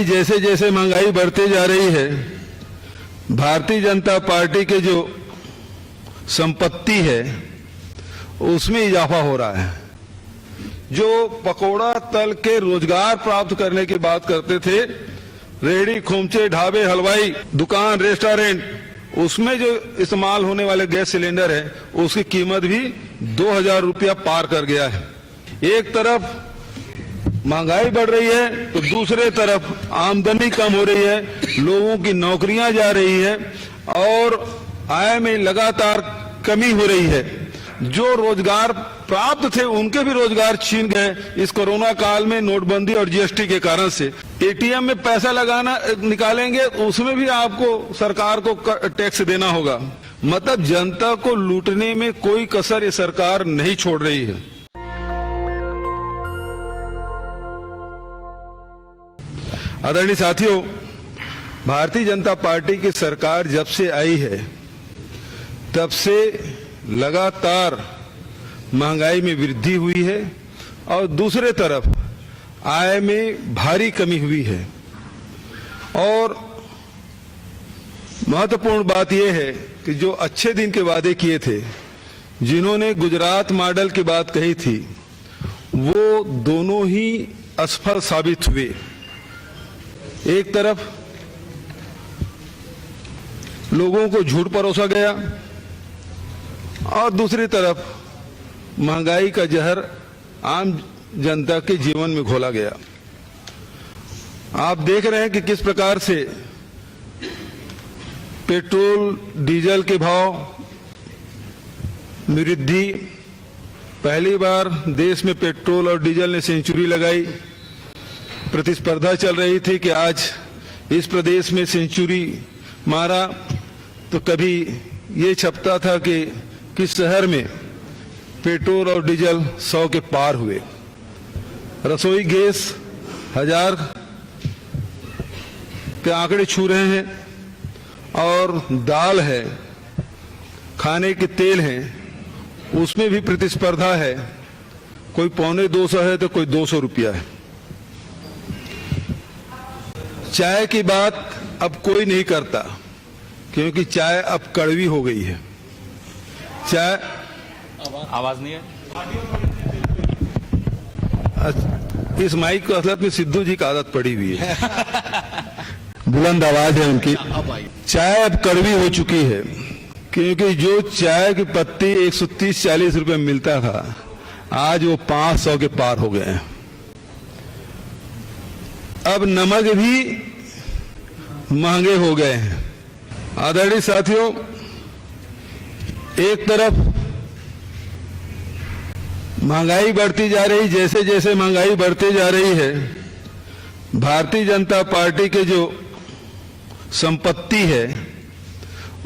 जैसे जैसे महंगाई बढ़ती जा रही है, भारतीय जनता पार्टी के जो संपत्ति है उसमें इजाफा हो रहा है। जो पकोड़ा तल के रोजगार प्राप्त करने की बात करते थे, रेहड़ी खोमचे ढाबे हलवाई दुकान रेस्टोरेंट, उसमें जो इस्तेमाल होने वाले गैस सिलेंडर है उसकी कीमत भी 2000 रुपया पार कर गया है। एक तरफ महंगाई बढ़ रही है तो दूसरे तरफ आमदनी कम हो रही है, लोगों की नौकरियां जा रही है और आय में लगातार कमी हो रही है। जो रोजगार प्राप्त थे उनके भी रोजगार छीन गए इस कोरोना काल में, नोटबंदी और जीएसटी के कारण से। एटीएम में पैसा लगाना निकालेंगे उसमें भी आपको सरकार को टैक्स देना होगा। मतलब जनता को लूटने में कोई कसर ये सरकार नहीं छोड़ रही है। आदरणीय साथियों, भारतीय जनता पार्टी की सरकार जब से आई है तब से लगातार महंगाई में वृद्धि हुई है और दूसरे तरफ आय में भारी कमी हुई है। और महत्वपूर्ण बात यह है कि जो अच्छे दिन के वादे किए थे, जिन्होंने गुजरात मॉडल की बात कही थी, वो दोनों ही असफल साबित हुए। एक तरफ लोगों को झूठ परोसा गया और दूसरी तरफ महंगाई का जहर आम जनता के जीवन में घोला गया। आप देख रहे हैं कि किस प्रकार से पेट्रोल डीजल के भाव में वृद्धि, पहली बार देश में पेट्रोल और डीजल ने सेंचुरी लगाई। प्रतिस्पर्धा चल रही थी कि आज इस प्रदेश में सेंचुरी मारा तो कभी ये छपता था कि किस शहर में पेट्रोल और डीजल 100 के पार हुए। रसोई गैस 1000 के आंकड़े छू रहे हैं और दाल है, खाने के तेल हैं, उसमें भी प्रतिस्पर्धा है। कोई 250 है तो कोई 200 रुपया है। चाय की बात अब कोई नहीं करता क्योंकि चाय अब कड़वी हो गई है। चाय आवाज नहीं है। इस माइक को असलियत में सिद्धू जी की आदत पड़ी हुई है। बुलंद आवाज है उनकी। चाय अब कड़वी हो चुकी है क्योंकि जो चाय की पत्ती 130-140 रुपए में मिलता था, आज वो 500 के पार हो गए हैं। अब नमक भी महंगे हो गए हैं। आदरणीय साथियों, एक तरफ महंगाई बढ़ती जा रही, जैसे जैसे महंगाई बढ़ती जा रही है, भारतीय जनता पार्टी के जो संपत्ति है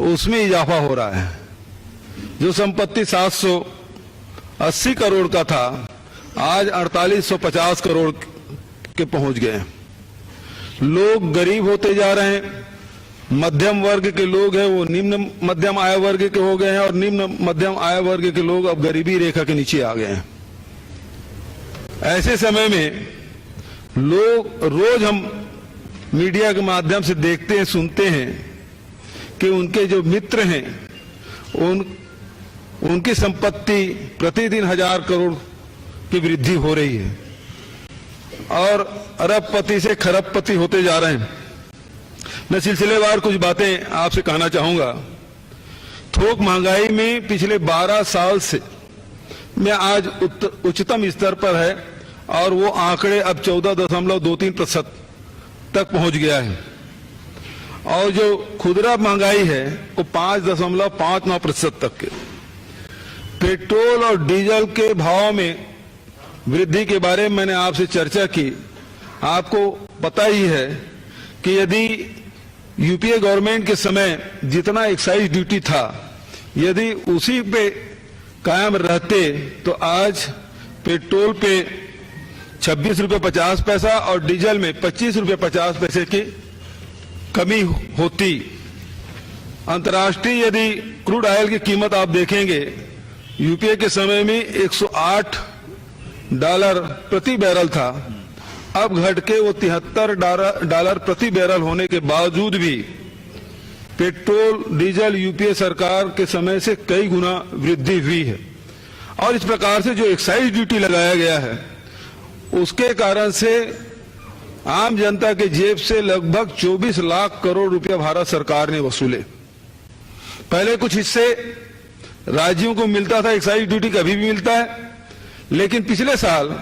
उसमें इजाफा हो रहा है। जो संपत्ति 780 करोड़ का था, आज 4850 करोड़ के पहुंच गए। लोग गरीब होते जा रहे हैं। मध्यम वर्ग के लोग हैं वो निम्न मध्यम आय वर्ग के हो गए हैं और निम्न मध्यम आय वर्ग के लोग अब गरीबी रेखा के नीचे आ गए हैं। ऐसे समय में लोग रोज हम मीडिया के माध्यम से देखते हैं, सुनते हैं कि उनके जो मित्र हैं उनकी संपत्ति प्रतिदिन 1000 करोड़ की वृद्धि हो रही है और अरबपति से खरबपति होते जा रहे हैं। मैं सिलसिलेवार कुछ बातें आपसे कहना चाहूंगा। थोक महंगाई में पिछले 12 साल से में आज उच्चतम स्तर पर है और वो आंकड़े अब 14.23% तक पहुंच गया है। और जो खुदरा महंगाई है वो 5.59% तक के। पेट्रोल और डीजल के भाव में वृद्धि के बारे में मैंने आपसे चर्चा की। आपको पता ही है कि यदि यूपीए गवर्नमेंट के समय जितना एक्साइज ड्यूटी था, यदि उसी पे कायम रहते तो आज पेट्रोल पे 26 रुपये 50 पैसा और डीजल में 25 रुपये 50 पैसे की कमी होती। अंतर्राष्ट्रीय यदि क्रूड ऑयल की कीमत आप देखेंगे, यूपीए के समय में $108 प्रति बैरल था अब घट के वो $73 प्रति बैरल होने के बावजूद भी पेट्रोल डीजल यूपीए सरकार के समय से कई गुना वृद्धि हुई है। और इस प्रकार से जो एक्साइज ड्यूटी लगाया गया है उसके कारण से आम जनता के जेब से लगभग 24 लाख करोड़ रुपया भारत सरकार ने वसूले। पहले कुछ हिस्से राज्यों को मिलता था, एक्साइज ड्यूटी का अभी भी मिलता है, लेकिन पिछले साल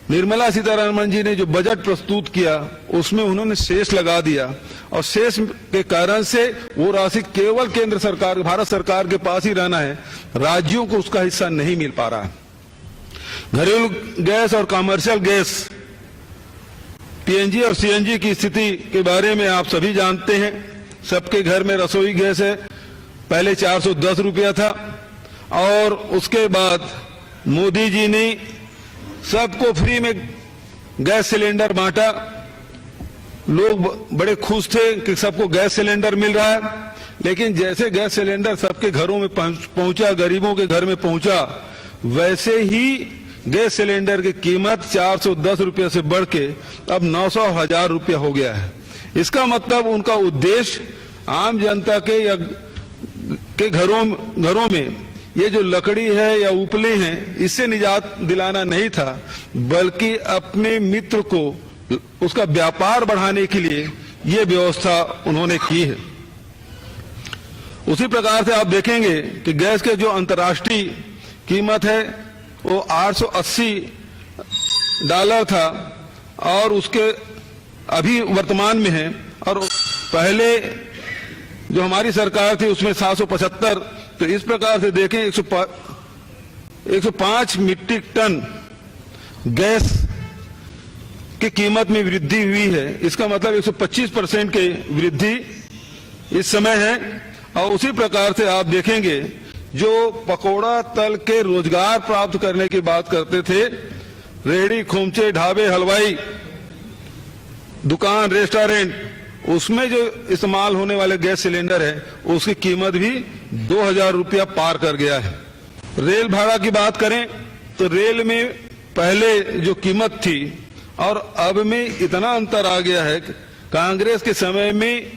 निर्मला सीतारमण जी ने जो बजट प्रस्तुत किया उसमें उन्होंने शेष लगा दिया और शेष के कारण से वो राशि केवल केंद्र सरकार, भारत सरकार के पास ही रहना है, राज्यों को उसका हिस्सा नहीं मिल पा रहा है। घरेलू गैस और कमर्शियल गैस पीएनजी और सीएनजी की स्थिति के बारे में आप सभी जानते हैं। सबके घर में रसोई गैस है, पहले 410 रुपया था और उसके बाद मोदी जी ने सबको फ्री में गैस सिलेंडर बांटा। लोग बड़े खुश थे कि सबको गैस सिलेंडर मिल रहा है, लेकिन जैसे गैस सिलेंडर सबके घरों में पहुंचा, गरीबों के घर में पहुंचा, वैसे ही गैस सिलेंडर की कीमत 410 रुपये से बढ़ के अब 900,000 रुपया हो गया है। इसका मतलब उनका उद्देश्य आम जनता के घरों में ये जो लकड़ी है या उपले हैं इससे निजात दिलाना नहीं था, बल्कि अपने मित्र को उसका व्यापार बढ़ाने के लिए ये व्यवस्था उन्होंने की है। उसी प्रकार से आप देखेंगे कि गैस के जो अंतर्राष्ट्रीय कीमत है वो $880 था और उसके अभी वर्तमान में है, और पहले जो हमारी सरकार थी उसमें 775। तो इस प्रकार से देखें 105 मीट्रिक टन गैस की कीमत में वृद्धि हुई है। इसका मतलब 125% की वृद्धि इस समय है। और उसी प्रकार से आप देखेंगे जो पकोड़ा तल के रोजगार प्राप्त करने की बात करते थे, रेहड़ी खोमचे ढाबे हलवाई दुकान रेस्टोरेंट, उसमें जो इस्तेमाल होने वाले गैस सिलेंडर है उसकी कीमत भी 2,000 रुपया पार कर गया है। रेल भाड़ा की बात करें तो रेल में पहले जो कीमत थी और अब में इतना अंतर आ गया है। कांग्रेस के समय में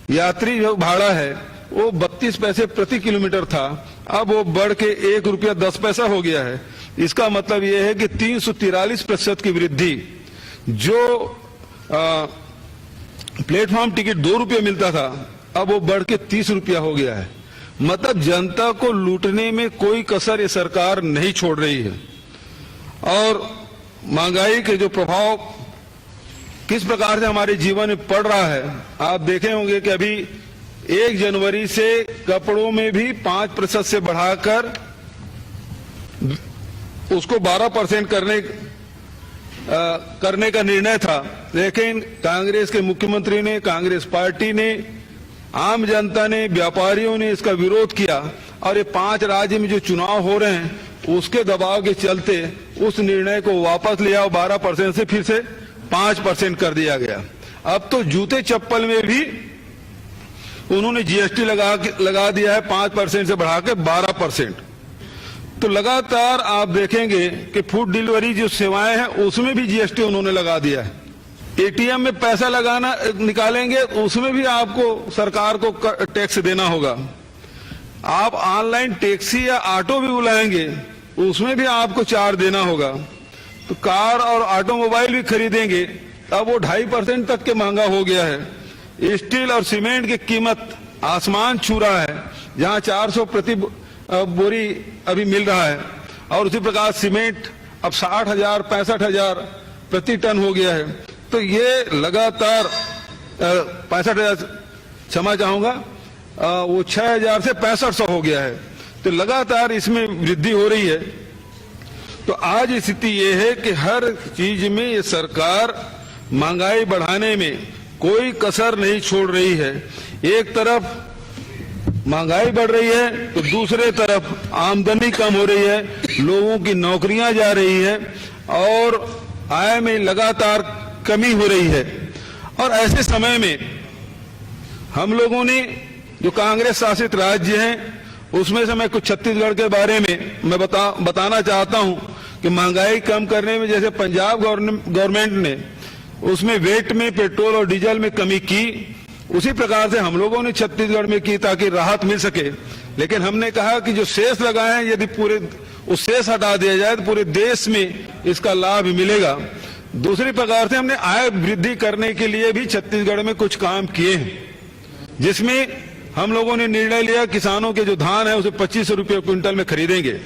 यात्री जो भाड़ा है वो 32 पैसे प्रति किलोमीटर था, अब वो बढ़ के ₹1.10 हो गया है। इसका मतलब ये है कि 343% की वृद्धि। जो प्लेटफॉर्म टिकट ₹2 मिलता था अब वो बढ़ के ₹30 हो गया है। मतलब जनता को लूटने में कोई कसर ये सरकार नहीं छोड़ रही है। और महंगाई के जो प्रभाव किस प्रकार से हमारे जीवन में पड़ रहा है, आप देखे होंगे कि अभी 1 जनवरी से कपड़ों में भी 5% से बढ़ाकर उसको 12% करने का निर्णय था, लेकिन कांग्रेस के मुख्यमंत्री ने, कांग्रेस पार्टी ने, आम जनता ने, व्यापारियों ने इसका विरोध किया और ये 5 राज्य में जो चुनाव हो रहे हैं उसके दबाव के चलते उस निर्णय को वापस लिया और 12% से फिर से 5% कर दिया गया। अब तो जूते चप्पल में भी उन्होंने जीएसटी लगा दिया है 5% से बढ़ा के 12%। तो लगातार आप देखेंगे कि फूड डिलीवरी जो सेवाएं हैं उसमें भी जीएसटी उन्होंने लगा दिया है। एटीएम में पैसा निकालेंगे उसमें भी आपको सरकार को टैक्स देना होगा। आप ऑनलाइन टैक्सी या ऑटो भी बुलाएंगे उसमें भी आपको चार्ज देना होगा। तो कार और ऑटोमोबाइल भी खरीदेंगे अब वो 2.5% तक के महंगा हो गया है। स्टील और सीमेंट की कीमत आसमान छू रहा है, जहां 400 प्रति बोरी अभी मिल रहा है, और उसी प्रकार सीमेंट अब 60,000 65,000 प्रति टन हो गया है। तो ये लगातार 65,000 क्षमा चाहूंगा, वो 6,000 से 6500 हो गया है। तो लगातार इसमें वृद्धि हो रही है। तो आज स्थिति ये है कि हर चीज में ये सरकार महंगाई बढ़ाने में कोई कसर नहीं छोड़ रही है। एक तरफ महंगाई बढ़ रही है तो दूसरे तरफ आमदनी कम हो रही है, लोगों की नौकरियां जा रही है और आय में लगातार कमी हो रही है। और ऐसे समय में हम लोगों ने जो कांग्रेस शासित राज्य हैं उसमें से मैं कुछ छत्तीसगढ़ के बारे में मैं बताना चाहता हूं कि महंगाई कम करने में जैसे पंजाब गवर्नमेंट ने उसमें वेट में पेट्रोल और डीजल में कमी की, उसी प्रकार से हम लोगों ने छत्तीसगढ़ में की ताकि राहत मिल सके। लेकिन हमने कहा कि जो शेष लगाए हैं यदि पूरे उस शेष हटा दिया जाए तो पूरे देश में इसका लाभ मिलेगा। दूसरी प्रकार से हमने आय वृद्धि करने के लिए भी छत्तीसगढ़ में कुछ काम किए हैं, जिसमें हम लोगों ने निर्णय लिया किसानों के जो धान है उसे 2500 रुपये क्विंटल में खरीदेंगे।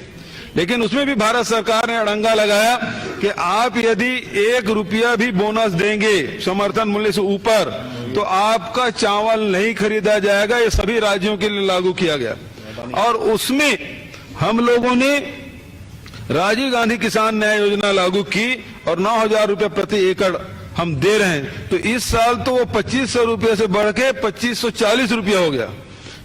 लेकिन उसमें भी भारत सरकार ने अड़ंगा लगाया कि आप यदि 1 रुपया भी बोनस देंगे समर्थन मूल्य से ऊपर तो आपका चावल नहीं खरीदा जाएगा। ये सभी राज्यों के लिए लागू किया गया और उसमें हम लोगों ने राजीव गांधी किसान न्याय योजना लागू की और 9,000 रुपये प्रति एकड़ हम दे रहे हैं। तो इस साल तो वो 2500 रुपये से बढ़ के 2540 रुपया हो गया।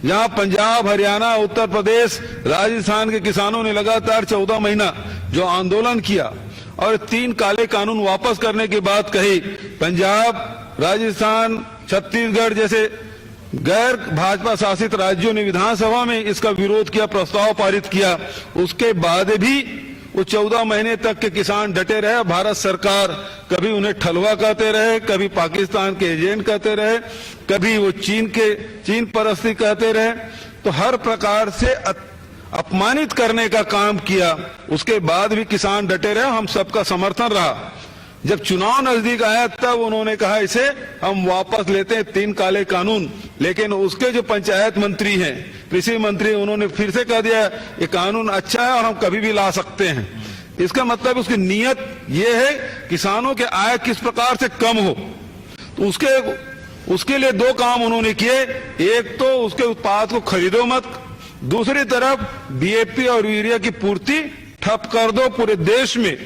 जहां पंजाब, हरियाणा, उत्तर प्रदेश, राजस्थान के किसानों ने लगातार 14 महीना जो आंदोलन किया और 3 काले कानून वापस करने की बात कही, पंजाब, राजस्थान, छत्तीसगढ़ जैसे गैर भाजपा शासित राज्यों ने विधानसभा में इसका विरोध किया, प्रस्ताव पारित किया। उसके बाद भी वो 14 महीने तक के किसान डटे रहे। भारत सरकार कभी उन्हें ठलुआ कहते रहे, कभी पाकिस्तान के एजेंट कहते रहे, कभी वो चीन परस्ती कहते रहे। तो हर प्रकार से अपमानित करने का काम किया। उसके बाद भी किसान डटे रहे, हम सबका समर्थन रहा। जब चुनाव नजदीक आया तब उन्होंने कहा इसे हम वापस लेते हैं 3 काले कानून। लेकिन उसके जो पंचायत मंत्री हैं, कृषि मंत्री, उन्होंने फिर से कह दिया ये कानून अच्छा है और हम कभी भी ला सकते हैं। इसका मतलब उसकी नीयत ये है किसानों के आय किस प्रकार से कम हो। तो उसके लिए 2 काम उन्होंने किए। एक तो उसके उत्पाद को खरीदो मत, दूसरी तरफ डीएपी और यूरिया की पूर्ति ठप कर दो। पूरे देश में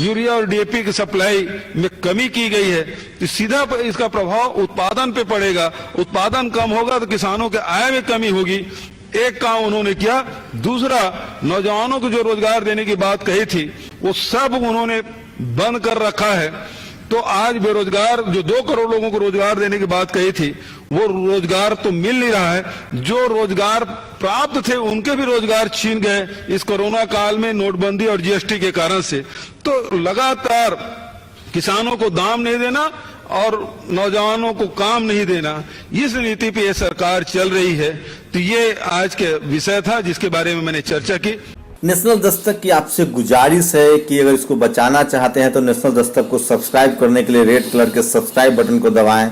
यूरिया और डीएपी की सप्लाई में कमी की गई है तो सीधा इसका प्रभाव उत्पादन पे पड़ेगा। उत्पादन कम होगा तो किसानों के आय में कमी होगी। एक काम उन्होंने किया। दूसरा, नौजवानों को जो रोजगार देने की बात कही थी वो सब उन्होंने बंद कर रखा है। तो आज बेरोजगार जो 2 करोड़ लोगों को रोजगार देने की बात कही थी वो रोजगार तो मिल नहीं रहा है। जो रोजगार प्राप्त थे उनके भी रोजगार छीन गए इस कोरोना काल में, नोटबंदी और जीएसटी के कारण से। तो लगातार किसानों को दाम नहीं देना और नौजवानों को काम नहीं देना, इस नीति पे ये सरकार चल रही है। तो ये आज के विषय था जिसके बारे में मैंने चर्चा की। नेशनल दस्तक की आपसे गुजारिश है कि अगर इसको बचाना चाहते हैं तो नेशनल दस्तक को सब्सक्राइब करने के लिए रेड कलर के सब्सक्राइब बटन को दबाएं,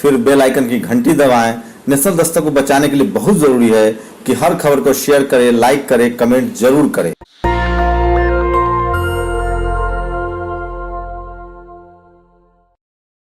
फिर बेल आइकन की घंटी दबाएं। नेशनल दस्तक को बचाने के लिए बहुत जरूरी है कि हर खबर को शेयर करें, लाइक करें, कमेंट जरूर करें।